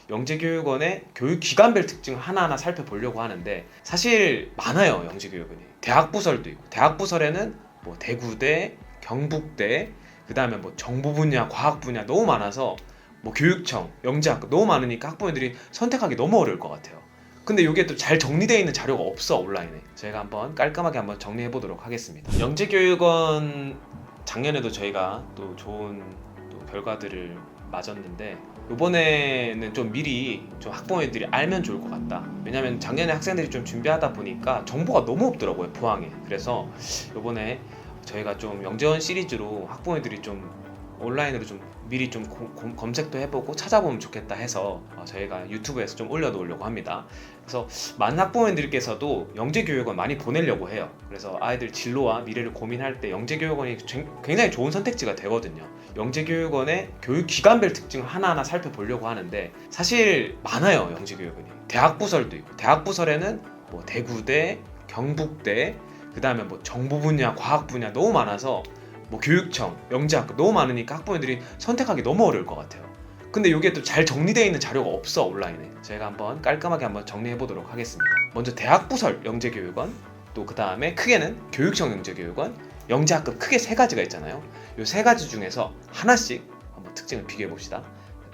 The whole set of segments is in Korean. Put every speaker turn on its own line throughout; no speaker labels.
영재교육원의 교육기관별 특징을 하나하나 살펴보려고 하는데, 사실 많아요. 영재교육원이 대학부설도 있고, 대학부설에는 뭐 대구대, 경북대, 그 다음에 뭐 정보 분야, 과학 분야 너무 많아서 뭐 교육청, 영재학급 너무 많으니까 학부모들이 선택하기 너무 어려울 것 같아요. 근데 이게 또 잘 정리되어 있는 자료가 없어, 온라인에. 저희가 한번 깔끔하게 한번 정리해 보도록 하겠습니다. 영재교육원 작년에도 저희가 또 좋은 또 결과들을 맞았는데, 이번에는 좀 미리 좀 학부모님들이 알면 좋을 것 같다. 왜냐면 작년에 학생들이 좀 준비하다 보니까 정보가 너무 없더라고요, 포항에. 그래서 이번에 저희가 좀 영재원 시리즈로 학부모님들이 좀 온라인으로 좀 미리 좀 검색도 해보고 찾아보면 좋겠다 해서 저희가 유튜브에서 좀 올려놓으려고 합니다. 그래서 많은 학부모님들께서도 영재교육원 많이 보내려고 해요. 그래서 아이들 진로와 미래를 고민할 때 영재교육원이 굉장히 좋은 선택지가 되거든요. 영재교육원의 교육기관별 특징을 하나하나 살펴보려고 하는데, 사실 많아요. 영재교육원이 대학부설도 있고, 대학부설에는 뭐 대구대, 경북대, 그 다음에 뭐 정보 분야, 과학 분야 너무 많아서 뭐 교육청, 영재학급 너무 많으니까 학부모들이 선택하기 너무 어려울 것 같아요. 근데 이게 또 잘 정리되어 있는 자료가 없어, 온라인에. 저희가 한번 깔끔하게 한번 정리해 보도록 하겠습니다. 먼저 대학부설 영재교육원, 또 그 다음에 크게는 교육청 영재교육원, 영재학급 크게 세 가지가 있잖아요. 이 세 가지 중에서 하나씩 한번 특징을 비교해 봅시다.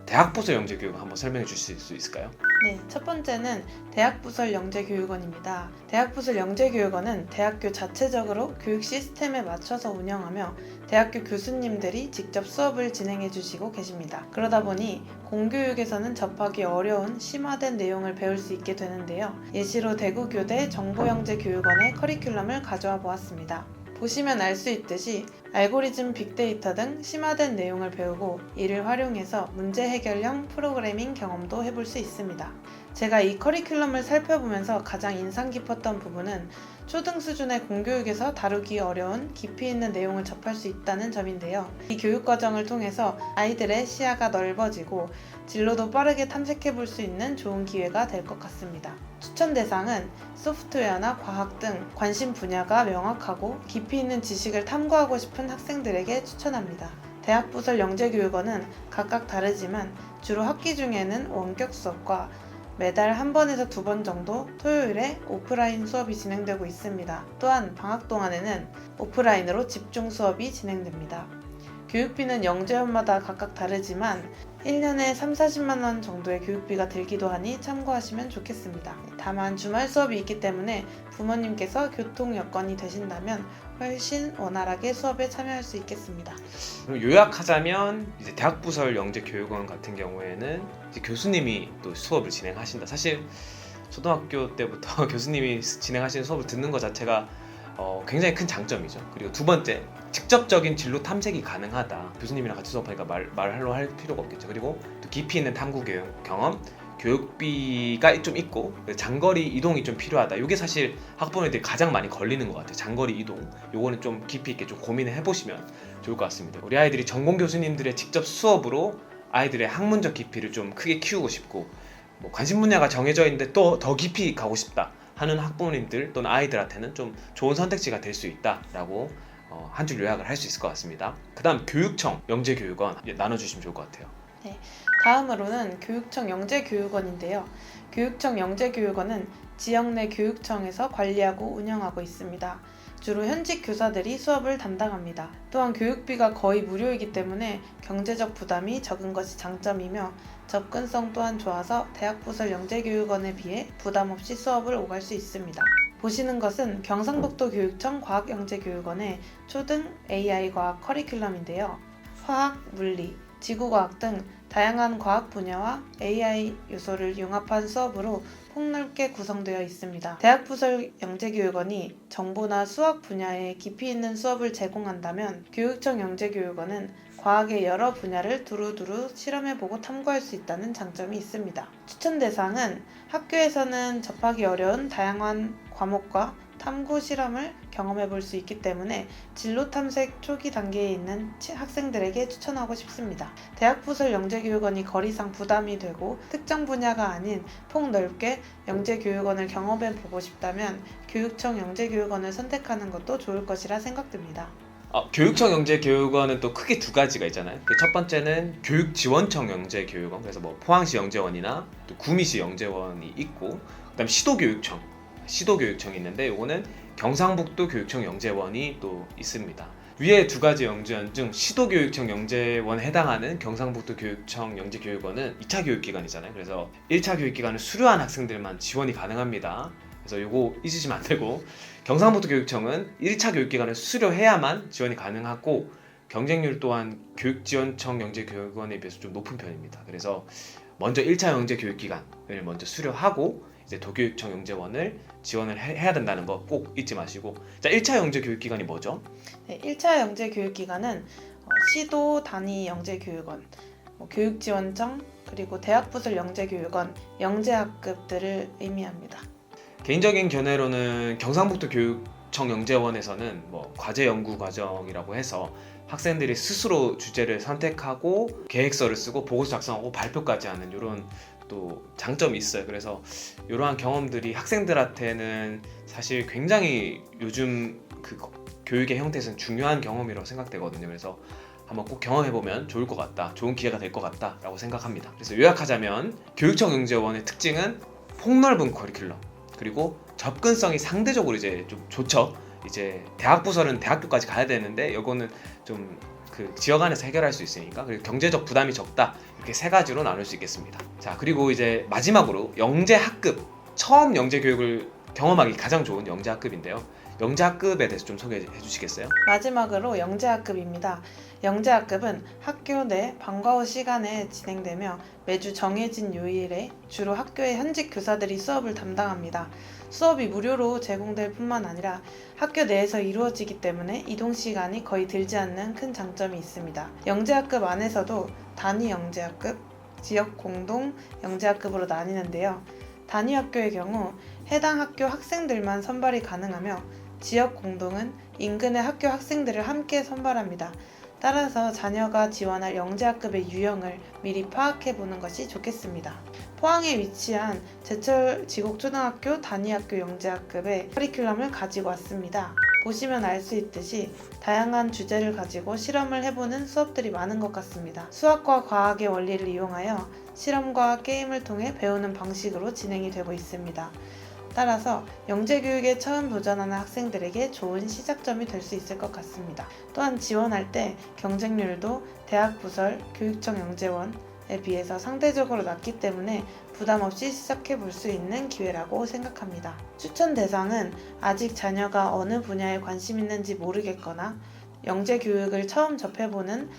대학부설 영재교육원 한번 설명해 주실 수 있을까요?
네, 첫 번째는 대학부설 영재교육원입니다. 대학부설 영재교육원은 대학교 자체적으로 교육 시스템에 맞춰서 운영하며 대학교 교수님들이 직접 수업을 진행해 주시고 계십니다. 그러다 보니 공교육에서는 접하기 어려운 심화된 내용을 배울 수 있게 되는데요. 예시로 대구교대 정보영재교육원의 커리큘럼을 가져와 보았습니다. 보시면 알 수 있듯이 알고리즘, 빅데이터 등 심화된 내용을 배우고 이를 활용해서 문제 해결형 프로그래밍 경험도 해볼 수 있습니다. 제가 이 커리큘럼을 살펴보면서 가장 인상 깊었던 부분은 초등 수준의 공교육에서 다루기 어려운 깊이 있는 내용을 접할 수 있다는 점인데요. 이 교육 과정을 통해서 아이들의 시야가 넓어지고 진로도 빠르게 탐색해 볼 수 있는 좋은 기회가 될 것 같습니다. 추천 대상은 소프트웨어나 과학 등 관심 분야가 명확하고 깊이 있는 지식을 탐구하고 싶은 학생들에게 추천합니다. 대학부설 영재교육원은 각각 다르지만 주로 학기 중에는 원격 수업과 매달 한 번에서 두 번 정도 토요일에 오프라인 수업이 진행되고 있습니다. 또한 방학 동안에는 오프라인으로 집중 수업이 진행됩니다. 교육비는 영재원마다 각각 다르지만 1년에 3-40만 원 정도의 교육비가 들기도 하니 참고하시면 좋겠습니다. 다만 주말 수업이 있기 때문에 부모님께서 교통 여건이 되신다면 훨씬 원활하게 수업에 참여할 수 있겠습니다.
그럼 요약하자면 이제 대학부설 영재교육원 같은 경우에는 이제 교수님이 또 수업을 진행하신다. 사실 초등학교 때부터 교수님이 진행하시는 수업을 듣는 것 자체가 굉장히 큰 장점이죠. 그리고 두 번째, 직접적인 진로 탐색이 가능하다. 교수님이랑 같이 수업하니까 말로 할 필요가 없겠죠. 그리고 또 깊이 있는 탐구 경험, 교육비가 좀 있고 장거리 이동이 좀 필요하다. 이게 사실 학부모님들이 가장 많이 걸리는 것 같아요. 장거리 이동. 요거는 좀 깊이 있게 좀 고민을 해보시면 좋을 것 같습니다. 우리 아이들이 전공 교수님들의 직접 수업으로 아이들의 학문적 깊이를 좀 크게 키우고 싶고, 뭐 관심 분야가 정해져 있는데 또 더 깊이 가고 싶다 하는 학부모님들 또는 아이들한테는 좀 좋은 선택지가 될 수 있다라고 한 줄 요약을 할 수 있을 것 같습니다. 그 다음 교육청 영재교육원 나눠주시면 좋을 것 같아요.
네, 다음으로는 교육청 영재교육원인데요. 교육청 영재교육원은 지역 내 교육청에서 관리하고 운영하고 있습니다. 주로 현직 교사들이 수업을 담당합니다. 또한 교육비가 거의 무료이기 때문에 경제적 부담이 적은 것이 장점이며 접근성 또한 좋아서 대학부설 영재교육원에 비해 부담 없이 수업을 오갈 수 있습니다. 보시는 것은 경상북도 교육청 과학영재교육원의 초등 AI 과학 커리큘럼인데요. 화학, 물리, 지구과학 등 다양한 과학 분야와 AI 요소를 융합한 수업으로 폭넓게 구성되어 있습니다. 대학부설 영재교육원이 정보나 수학 분야에 깊이 있는 수업을 제공한다면 교육청 영재교육원은 과학의 여러 분야를 두루두루 실험해보고 탐구할 수 있다는 장점이 있습니다. 추천 대상은 학교에서는 접하기 어려운 다양한 과목과 탐구 실험을 경험해 볼 수 있기 때문에 진로 탐색 초기 단계에 있는 학생들에게 추천하고 싶습니다. 대학부설 영재교육원이 거리상 부담이 되고 특정 분야가 아닌 폭넓게 영재교육원을 경험해 보고 싶다면 교육청 영재교육원을 선택하는 것도 좋을 것이라 생각됩니다.
교육청 영재교육원은 또 크게 두 가지가 있잖아요. 첫 번째는 교육지원청 영재교육원, 그래서 뭐 포항시 영재원이나 또 구미시 영재원이 있고, 그다음 시도교육청이 있는데 요거는 경상북도 교육청 영재원이 또 있습니다. 위에 두 가지 영재원 중 시도교육청 영재원에 해당하는 경상북도 교육청 영재교육원은 2차 교육기관이잖아요. 그래서 1차 교육기관을 수료한 학생들만 지원이 가능합니다. 그래서 요거 잊으시면 안 되고, 경상북도 교육청은 1차 교육기관을 수료해야만 지원이 가능하고, 경쟁률 또한 교육지원청 영재교육원에 비해서 좀 높은 편입니다. 그래서 먼저 1차 영재교육기관을 먼저 수료하고 이제 도교육청 영재원을 지원을 해야 된다는 거 꼭 잊지 마시고. 자, 1차 영재교육기관이 뭐죠?
네, 1차 영재교육기관은 시도 단위 영재교육원, 교육지원청, 그리고 대학부설 영재교육원, 영재학급들을 의미합니다.
개인적인 견해로는 경상북도 교육청 영재원에서는 뭐 과제 연구 과정이라고 해서 학생들이 스스로 주제를 선택하고 계획서를 쓰고 보고서 작성하고 발표까지 하는 이런 또 장점이 있어요. 그래서 이러한 경험들이 학생들한테는 사실 굉장히 요즘 그 교육의 형태에서는 중요한 경험이라고 생각되거든요. 그래서 한번 꼭 경험해보면 좋을 것 같다, 좋은 기회가 될 것 같다라고 생각합니다. 그래서 요약하자면 교육청 영재원의 특징은 폭넓은 커리큘럼, 그리고 접근성이 상대적으로 이제 좀 좋죠. 이제 대학 부설은 대학교까지 가야 되는데 요거는 좀 그 지역 안에서 해결할 수 있으니까, 그리고 경제적 부담이 적다, 이렇게 세 가지로 나눌 수 있겠습니다. 자, 그리고 이제 마지막으로 영재학급, 처음 영재 교육을 경험하기 가장 좋은 영재학급인데요. 영재학급에 대해서 좀 소개해 주시겠어요?
마지막으로 영재학급입니다. 영재학급은 학교 내 방과 후 시간에 진행되며 매주 정해진 요일에 주로 학교의 현직 교사들이 수업을 담당합니다. 수업이 무료로 제공될 뿐만 아니라 학교 내에서 이루어지기 때문에 이동 시간이 거의 들지 않는 큰 장점이 있습니다. 영재학급 안에서도 단위 영재학급, 지역 공동 영재학급으로 나뉘는데요. 단위 학교의 경우 해당 학교 학생들만 선발이 가능하며, 지역 공동은 인근의 학교 학생들을 함께 선발합니다. 따라서 자녀가 지원할 영재학급의 유형을 미리 파악해보는 것이 좋겠습니다. 포항에 위치한 제철 지곡초등학교 단위학교 영재학급의 커리큘럼을 가지고 왔습니다. 보시면 알 수 있듯이 다양한 주제를 가지고 실험을 해보는 수업들이 많은 것 같습니다. 수학과 과학의 원리를 이용하여 실험과 게임을 통해 배우는 방식으로 진행이 되고 있습니다. 따라서 영재교육에 처음 도전하는 학생들에게 좋은 시작점이 될 수 있을 것 같습니다. 또한 지원할 때 경쟁률도 대학부설, 교육청 영재원에 비해서 상대적으로 낮기 때문에 부담 없이 시작해 볼 수 있는 기회라고 생각합니다. 추천 대상은 아직 자녀가 어느 분야에 관심 있는지 모르겠거나 영재교육을 처음 접해보는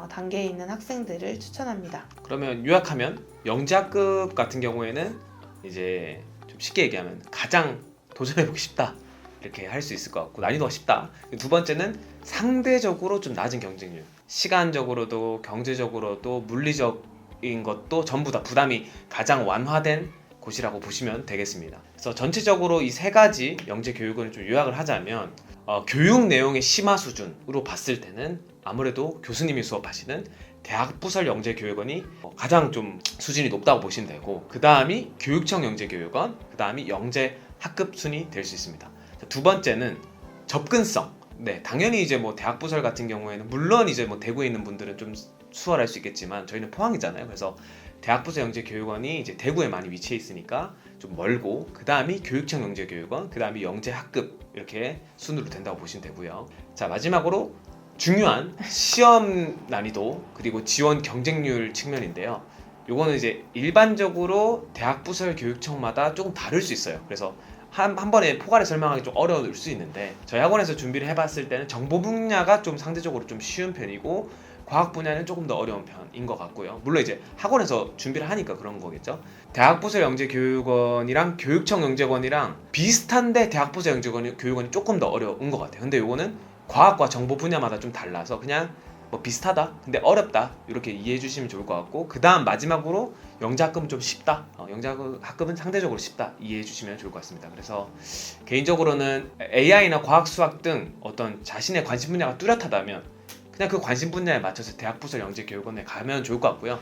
단계에 있는 학생들을 추천합니다.
그러면 요약하면 영재학급 같은 경우에는 이제 좀 쉽게 얘기하면 가장 도전해보고 싶다, 이렇게 할 수 있을 것 같고, 난이도가 쉽다. 두 번째는 상대적으로 좀 낮은 경쟁률, 시간적으로도 경제적으로도 물리적인 것도 전부 다 부담이 가장 완화된 곳이라고 보시면 되겠습니다. 그래서 전체적으로 이 세 가지 영재 교육을 좀 요약을 하자면, 교육 내용의 심화 수준으로 봤을 때는 아무래도 교수님이 수업하시는 대학부설 영재교육원이 가장 좀 수준이 높다고 보시면 되고, 그 다음이 교육청 영재교육원, 그 다음이 영재학급 순이 될 수 있습니다. 두 번째는 접근성. 네, 당연히 이제 뭐 대학부설 같은 경우에는 물론 이제 뭐 대구에 있는 분들은 좀 수월할 수 있겠지만 저희는 포항이잖아요. 그래서 대학부설 영재교육원이 이제 대구에 많이 위치해 있으니까 좀 멀고, 그 다음이 교육청 영재교육원, 그 다음이 영재학급, 이렇게 순으로 된다고 보시면 되고요. 자, 마지막으로 중요한 시험 난이도 그리고 지원 경쟁률 측면인데요. 요거는 이제 일반적으로 대학부설 교육청마다 조금 다를 수 있어요. 그래서 한 번에 포괄해 설명하기 좀 어려울 수 있는데, 저희 학원에서 준비를 해봤을 때는 정보 분야가 좀 상대적으로 좀 쉬운 편이고 과학 분야는 조금 더 어려운 편인 것 같고요. 물론 이제 학원에서 준비를 하니까 그런 거겠죠. 대학부설 영재교육원이랑 교육청 영재원이랑 비슷한데 대학부설 영재교육원이 조금 더 어려운 것 같아요. 근데 요거는 과학과 정보 분야마다 좀 달라서 그냥 뭐 비슷하다, 근데 어렵다, 이렇게 이해해 주시면 좋을 것 같고, 그 다음 마지막으로 영재학급은 좀 쉽다, 영재학급은 상대적으로 쉽다, 이해해 주시면 좋을 것 같습니다. 그래서 개인적으로는 AI나 과학, 수학 등 어떤 자신의 관심 분야가 뚜렷하다면 그냥 그 관심 분야에 맞춰서 대학부설 영재교육원에 가면 좋을 것 같고요.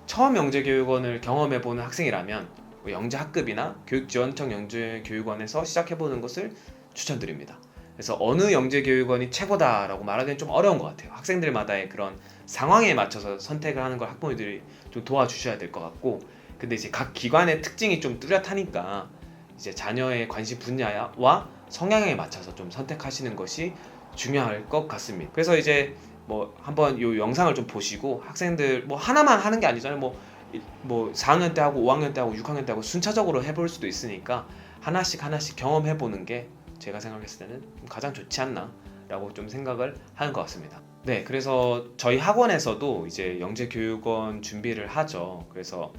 처음 영재교육원을 경험해보는 학생이라면 영재학급이나 교육지원청 영재교육원에서 시작해보는 것을 추천드립니다. 그래서 어느 영재교육원이 최고다라고 말하기는 좀 어려운 것 같아요. 학생들마다의 그런 상황에 맞춰서 선택을 하는 걸 학부모들이 좀 도와주셔야 될 것 같고, 근데 이제 각 기관의 특징이 좀 뚜렷하니까 이제 자녀의 관심 분야와 성향에 맞춰서 좀 선택하시는 것이 중요할 것 같습니다. 그래서 이제 뭐 한번 이 영상을 좀 보시고 학생들 뭐 하나만 하는 게 아니잖아요. 뭐 4학년 때 하고 5학년 때 하고 6학년 때 하고 순차적으로 해볼 수도 있으니까 하나씩 경험해 보는 게 제가 생각했을 때는 가장 좋지 않나라고 좀 생각을 하는 것 같습니다. 네, 그래서 저희 학원에서도 이제 영재교육원 준비를 하죠. 그래서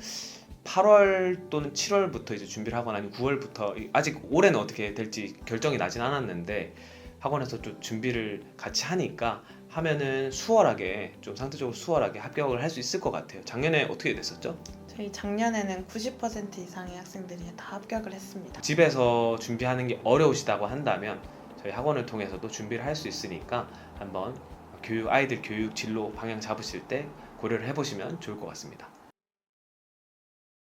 8월 또는 7월부터 이제 준비를 하거나 아니면 9월부터, 아직 올해는 어떻게 될지 결정이 나진 않았는데 학원에서 좀 준비를 같이 하니까 하면은 수월하게, 좀 상대적으로 수월하게 합격을 할 수 있을 것 같아요. 작년에 어떻게 됐었죠?
저희 작년에는 90% 이상의 학생들이 다 합격을 했습니다.
집에서 준비하는 게 어려우시다고 한다면 저희 학원을 통해서도 준비를 할 수 있으니까 한번 아이들 교육 진로 방향 잡으실 때 고려를 해보시면 좋을 것 같습니다.